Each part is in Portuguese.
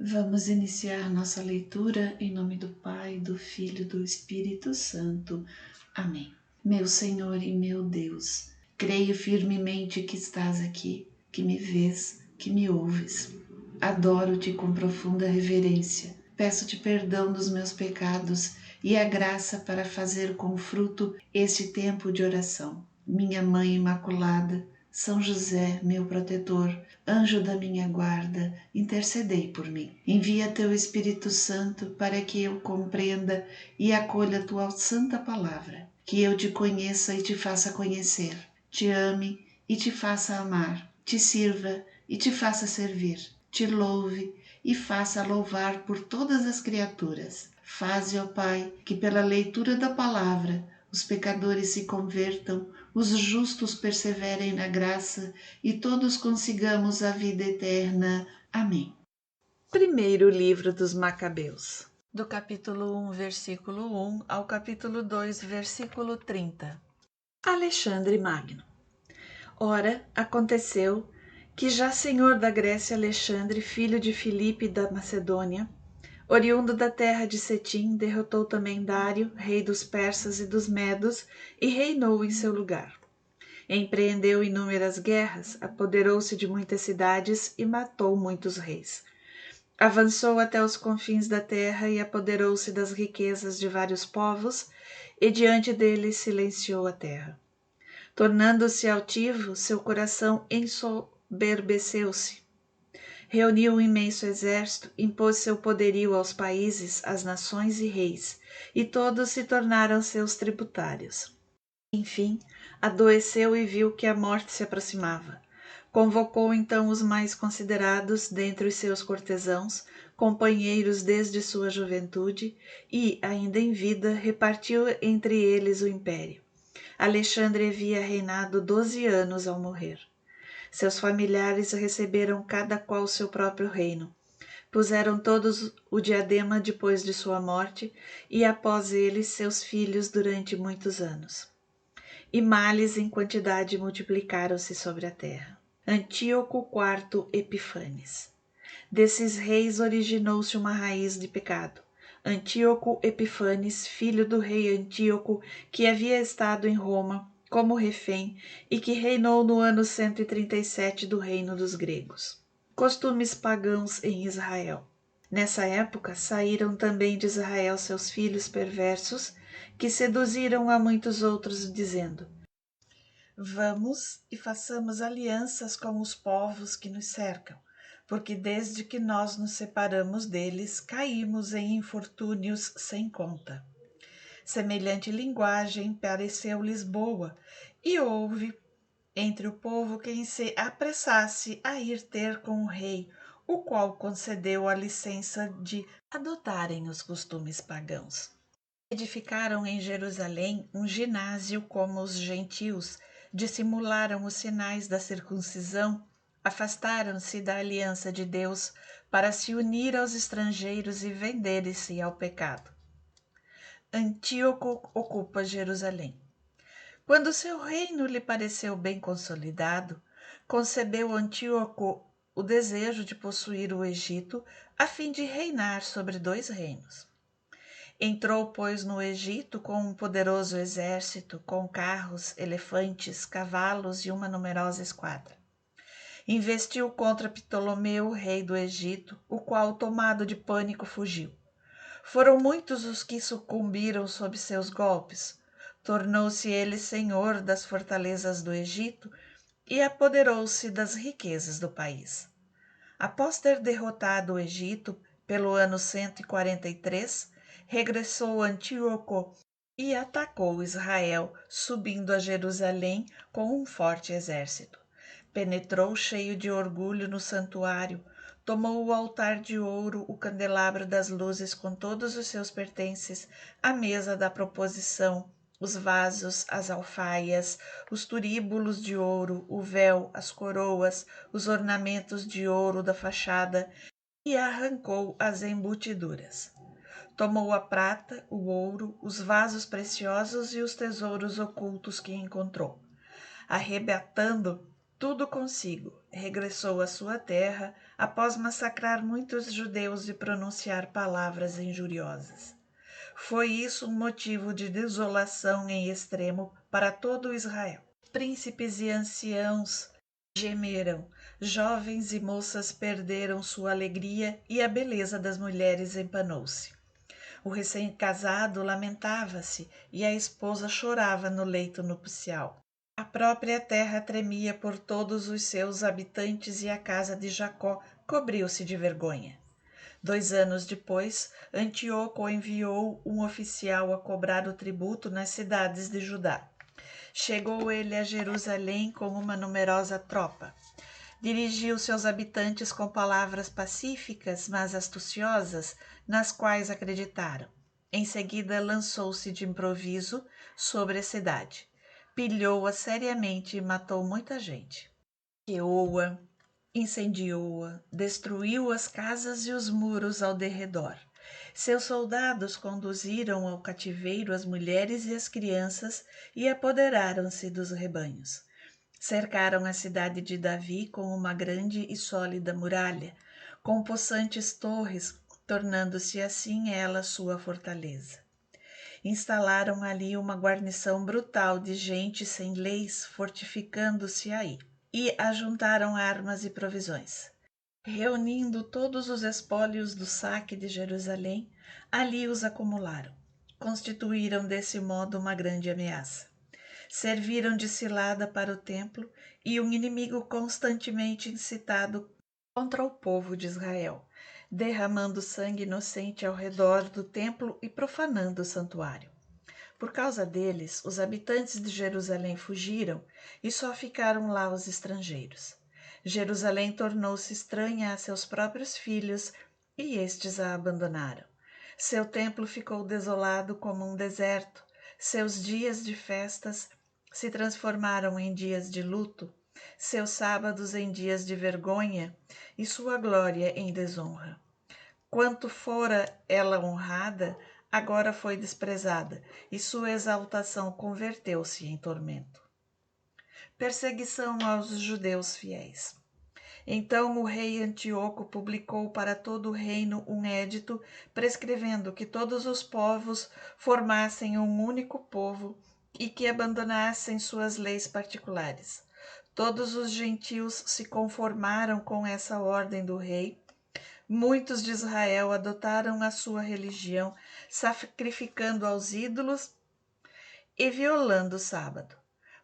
Vamos iniciar nossa leitura em nome do Pai, do Filho e do Espírito Santo. Amém. Meu Senhor e meu Deus, creio firmemente que estás aqui, que me vês, que me ouves. Adoro-te com profunda reverência. Peço-te perdão dos meus pecados e a graça para fazer com fruto este tempo de oração. Minha Mãe Imaculada, São José, meu protetor, anjo da minha guarda, intercedei por mim. Envia teu Espírito Santo para que eu compreenda e acolha tua santa palavra, que eu te conheça e te faça conhecer, te ame e te faça amar, te sirva e te faça servir, te louve e faça louvar por todas as criaturas. Faze, ó Pai, que pela leitura da palavra os pecadores se convertam, os justos perseverem na graça e todos consigamos a vida eterna. Amém. Primeiro livro dos Macabeus, do capítulo 1, versículo 1 ao capítulo 2, versículo 30. Alexandre Magno. Ora, aconteceu que já senhor da Grécia Alexandre, filho de Filipe da Macedônia, oriundo da terra de Cetim, derrotou também Dário, rei dos persas e dos medos, e reinou em seu lugar. Empreendeu inúmeras guerras, apoderou-se de muitas cidades e matou muitos reis. Avançou até os confins da terra e apoderou-se das riquezas de vários povos, e diante deles silenciou a terra. Tornando-se altivo, seu coração ensoberbeceu-se. Reuniu um imenso exército, impôs seu poderio aos países, às nações e reis, e todos se tornaram seus tributários. Enfim, adoeceu e viu que a morte se aproximava. Convocou então os mais considerados dentre os seus cortesãos, companheiros desde sua juventude, e, ainda em vida, repartiu entre eles o império. Alexandre havia reinado 12 anos ao morrer. Seus familiares receberam cada qual seu próprio reino. Puseram todos o diadema depois de sua morte, e após ele seus filhos durante muitos anos. E males em quantidade multiplicaram-se sobre a terra. Antíoco IV Epifanes. Desses reis originou-se uma raiz de pecado. Antíoco Epifanes, filho do rei Antíoco, que havia estado em Roma como refém e que reinou no ano 137 do reino dos gregos. Costumes pagãos em Israel. Nessa época saíram também de Israel seus filhos perversos, que seduziram a muitos outros, dizendo: Vamos e façamos alianças com os povos que nos cercam, porque desde que nós nos separamos deles, caímos em infortúnios sem conta. Semelhante linguagem pareceu-lhes boa, e houve entre o povo quem se apressasse a ir ter com o rei, o qual concedeu a licença de adotarem os costumes pagãos. Edificaram em Jerusalém um ginásio como os gentios, dissimularam os sinais da circuncisão, afastaram-se da aliança de Deus para se unir aos estrangeiros e venderem-se ao pecado. Antíoco ocupa Jerusalém. Quando seu reino lhe pareceu bem consolidado, concebeu Antíoco o desejo de possuir o Egito, a fim de reinar sobre 2 reinos. Entrou, pois, no Egito com um poderoso exército, com carros, elefantes, cavalos e uma numerosa esquadra. Investiu contra Ptolomeu, rei do Egito, o qual, tomado de pânico, fugiu. Foram muitos os que sucumbiram sob seus golpes. Tornou-se ele senhor das fortalezas do Egito e apoderou-se das riquezas do país. Após ter derrotado o Egito, pelo ano 143, regressou Antíoco e atacou Israel, subindo a Jerusalém com um forte exército. Penetrou cheio de orgulho no santuário, tomou o altar de ouro, o candelabro das luzes com todos os seus pertences, a mesa da proposição, os vasos, as alfaias, os turíbulos de ouro, o véu, as coroas, os ornamentos de ouro da fachada, e arrancou as embutiduras. Tomou a prata, o ouro, os vasos preciosos e os tesouros ocultos que encontrou. Arrebatando tudo consigo, regressou à sua terra após massacrar muitos judeus e pronunciar palavras injuriosas. Foi isso um motivo de desolação em extremo para todo Israel. Príncipes e anciãos gemeram, jovens e moças perderam sua alegria e a beleza das mulheres empanou-se. O recém-casado lamentava-se e a esposa chorava no leito nupcial. A própria terra tremia por todos os seus habitantes e a casa de Jacó cobriu-se de vergonha. 2 anos depois, Antíoco enviou um oficial a cobrar o tributo nas cidades de Judá. Chegou ele a Jerusalém com uma numerosa tropa. Dirigiu seus habitantes com palavras pacíficas, mas astuciosas, nas quais acreditaram. Em seguida, lançou-se de improviso sobre a cidade. Pilhou-a seriamente e matou muita gente. Queimou-a, incendiou-a, destruiu as casas e os muros ao derredor. Seus soldados conduziram ao cativeiro as mulheres e as crianças e apoderaram-se dos rebanhos. Cercaram a cidade de Davi com uma grande e sólida muralha, com possantes torres, tornando-se assim ela sua fortaleza. Instalaram ali uma guarnição brutal de gente sem leis, fortificando-se aí, e ajuntaram armas e provisões. Reunindo todos os espólios do saque de Jerusalém, ali os acumularam. Constituíram desse modo uma grande ameaça. Serviram de cilada para o templo e um inimigo constantemente incitado contra o povo de Israel, derramando sangue inocente ao redor do templo e profanando o santuário. Por causa deles, os habitantes de Jerusalém fugiram e só ficaram lá os estrangeiros. Jerusalém tornou-se estranha a seus próprios filhos e estes a abandonaram. Seu templo ficou desolado como um deserto, seus dias de festas se transformaram em dias de luto, seus sábados em dias de vergonha e sua glória em desonra. Quanto fora ela honrada, agora foi desprezada, e sua exaltação converteu-se em tormento. Perseguição aos judeus fiéis. Então o rei Antíoco publicou para todo o reino um édito prescrevendo que todos os povos formassem um único povo e que abandonassem suas leis particulares. Todos os gentios se conformaram com essa ordem do rei. Muitos de Israel adotaram a sua religião, sacrificando aos ídolos e violando o sábado.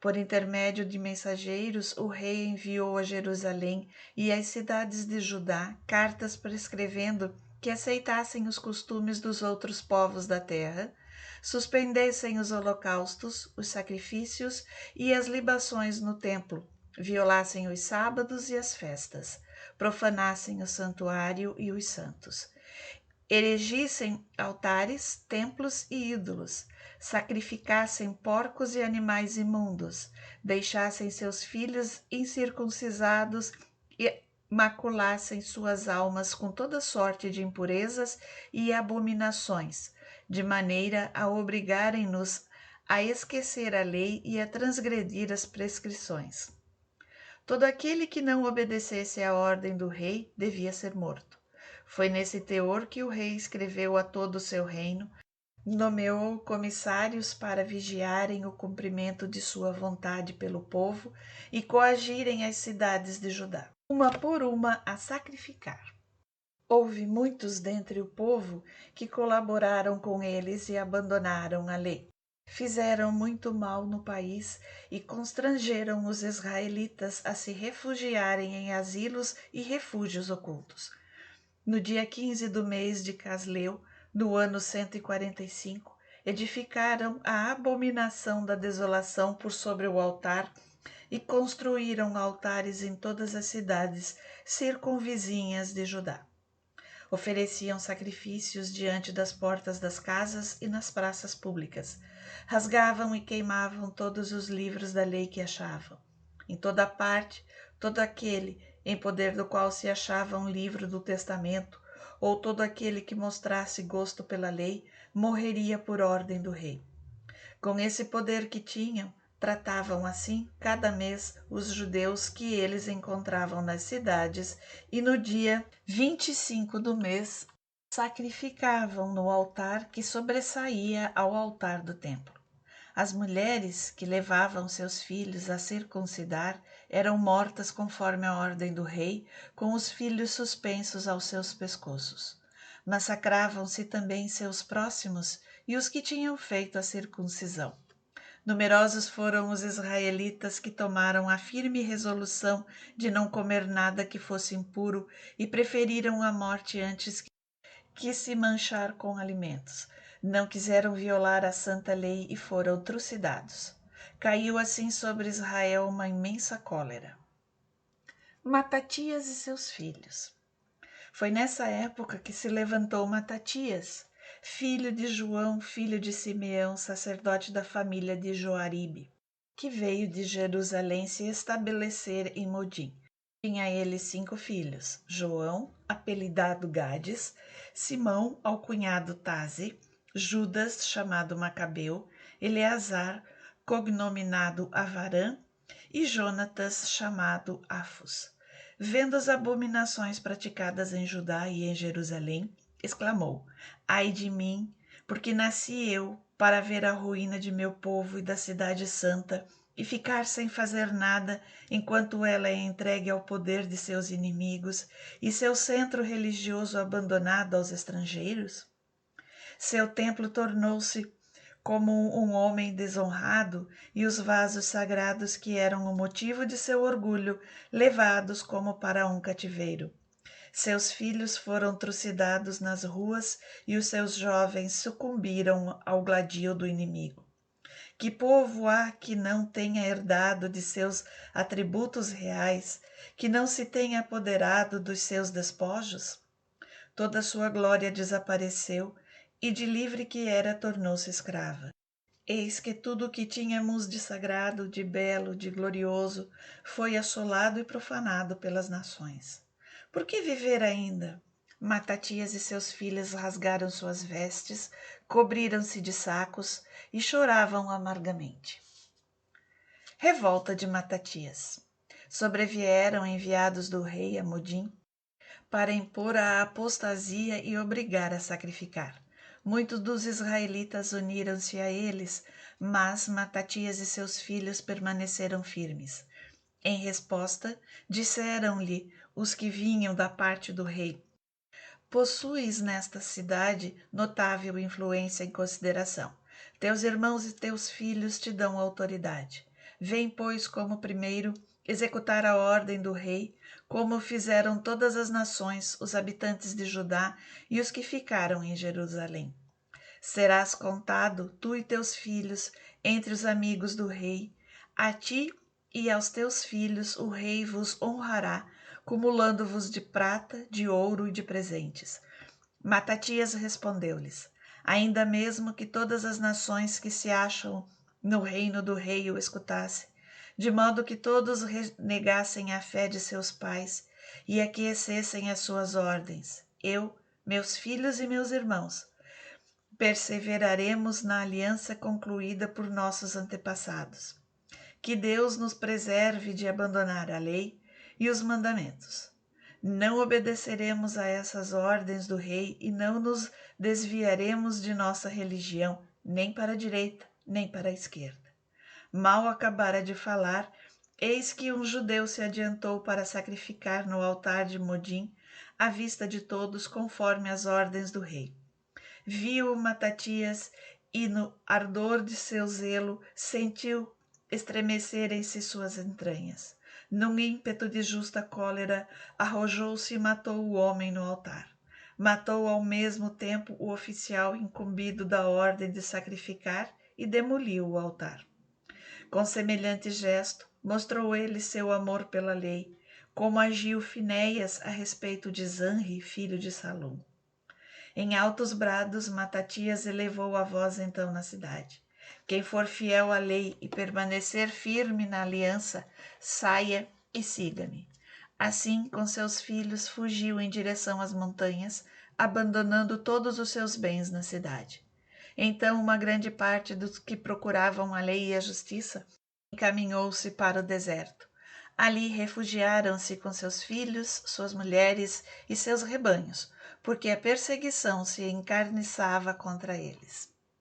Por intermédio de mensageiros, o rei enviou a Jerusalém e às cidades de Judá cartas prescrevendo que aceitassem os costumes dos outros povos da terra, suspendessem os holocaustos, os sacrifícios e as libações no templo, violassem os sábados e as festas, profanassem o santuário e os santos, erigissem altares, templos e ídolos, sacrificassem porcos e animais imundos, deixassem seus filhos incircuncisados e maculassem suas almas com toda sorte de impurezas e abominações, de maneira a obrigarem-nos a esquecer a lei e a transgredir as prescrições. Todo aquele que não obedecesse à ordem do rei devia ser morto. Foi nesse teor que o rei escreveu a todo o seu reino, nomeou comissários para vigiarem o cumprimento de sua vontade pelo povo e coagirem as cidades de Judá, uma por uma a sacrificar. Houve muitos dentre o povo que colaboraram com eles e abandonaram a lei. Fizeram muito mal no país e constrangeram os israelitas a se refugiarem em asilos e refúgios ocultos. No dia 15 do mês de Casleu, no ano 145, edificaram a abominação da desolação por sobre o altar e construíram altares em todas as cidades circunvizinhas de Judá. Ofereciam sacrifícios diante das portas das casas e nas praças públicas. Rasgavam e queimavam todos os livros da lei que achavam. Em toda parte, todo aquele em poder do qual se achava um livro do testamento, ou todo aquele que mostrasse gosto pela lei, morreria por ordem do rei. Com esse poder que tinham, Tratavam assim cada mês os judeus que eles encontravam nas cidades e no dia 25 do mês sacrificavam no altar que sobressaía ao altar do templo. As mulheres que levavam seus filhos a circuncidar eram mortas conforme a ordem do rei, com os filhos suspensos aos seus pescoços. Massacravam-se também seus próximos e os que tinham feito a circuncisão. Numerosos foram os israelitas que tomaram a firme resolução de não comer nada que fosse impuro e preferiram a morte antes que se manchar com alimentos. Não quiseram violar a santa lei e foram trucidados. Caiu assim sobre Israel uma imensa cólera. Matatias e seus filhos. Foi nessa época que se levantou Matatias, filho de João, filho de Simeão, sacerdote da família de Joaribe, que veio de Jerusalém se estabelecer em Modim. Tinha ele 5 filhos: João, apelidado Gades, Simão, alcunhado Taze, Judas, chamado Macabeu, Eleazar, cognominado Avarã, e Jonatas, chamado Afos. Vendo as abominações praticadas em Judá e em Jerusalém, exclamou: Ai de mim, porque nasci eu para ver a ruína de meu povo e da cidade santa, e ficar sem fazer nada enquanto ela é entregue ao poder de seus inimigos e seu centro religioso abandonado aos estrangeiros? Seu templo tornou-se como um homem desonrado e os vasos sagrados que eram o motivo de seu orgulho, levados como para um cativeiro. Seus filhos foram trucidados nas ruas e os seus jovens sucumbiram ao gladio do inimigo. Que povo há que não tenha herdado de seus atributos reais, que não se tenha apoderado dos seus despojos? Toda sua glória desapareceu, e de livre que era tornou-se escrava. Eis que tudo o que tínhamos de sagrado, de belo, de glorioso, foi assolado e profanado pelas nações. Por que viver ainda? Matatias e seus filhos rasgaram suas vestes, cobriram-se de sacos e choravam amargamente. Revolta de Matatias. Sobrevieram enviados do rei a Modim para impor a apostasia e obrigar a sacrificar. Muitos dos israelitas uniram-se a eles, mas Matatias e seus filhos permaneceram firmes. Em resposta, disseram-lhe os que vinham da parte do rei: Possuis nesta cidade notável influência e consideração. Teus irmãos e teus filhos te dão autoridade. Vem, pois, como primeiro, executar a ordem do rei, como fizeram todas as nações, os habitantes de Judá e os que ficaram em Jerusalém. Serás contado, tu e teus filhos, entre os amigos do rei. A ti e aos teus filhos o rei vos honrará, cumulando-vos de prata, de ouro e de presentes. Matatias respondeu-lhes: Ainda mesmo que todas as nações que se acham no reino do rei o escutassem, de modo que todos renegassem a fé de seus pais e aquecessem as suas ordens, eu, meus filhos e meus irmãos, perseveraremos na aliança concluída por nossos antepassados. Que Deus nos preserve de abandonar a lei e os mandamentos. Não obedeceremos a essas ordens do rei e não nos desviaremos de nossa religião, nem para a direita, nem para a esquerda. Mal acabara de falar, eis que um judeu se adiantou para sacrificar no altar de Modim, à vista de todos, conforme as ordens do rei. Viu Matatias e, no ardor de seu zelo, sentiu estremecerem-se suas entranhas. Num ímpeto de justa cólera, arrojou-se e matou o homem no altar. Matou ao mesmo tempo o oficial incumbido da ordem de sacrificar e demoliu o altar. Com semelhante gesto, mostrou ele seu amor pela lei, como agiu Finéias a respeito de Zanri, filho de Salom. Em altos brados, Matatias elevou a voz então na cidade: Quem for fiel à lei e permanecer firme na aliança, saia e siga-me. Assim, com seus filhos, fugiu em direção às montanhas, abandonando todos os seus bens na cidade. Então, uma grande parte dos que procuravam a lei e a justiça encaminhou-se para o deserto. Ali refugiaram-se com seus filhos, suas mulheres e seus rebanhos, porque a perseguição se encarniçava contra eles.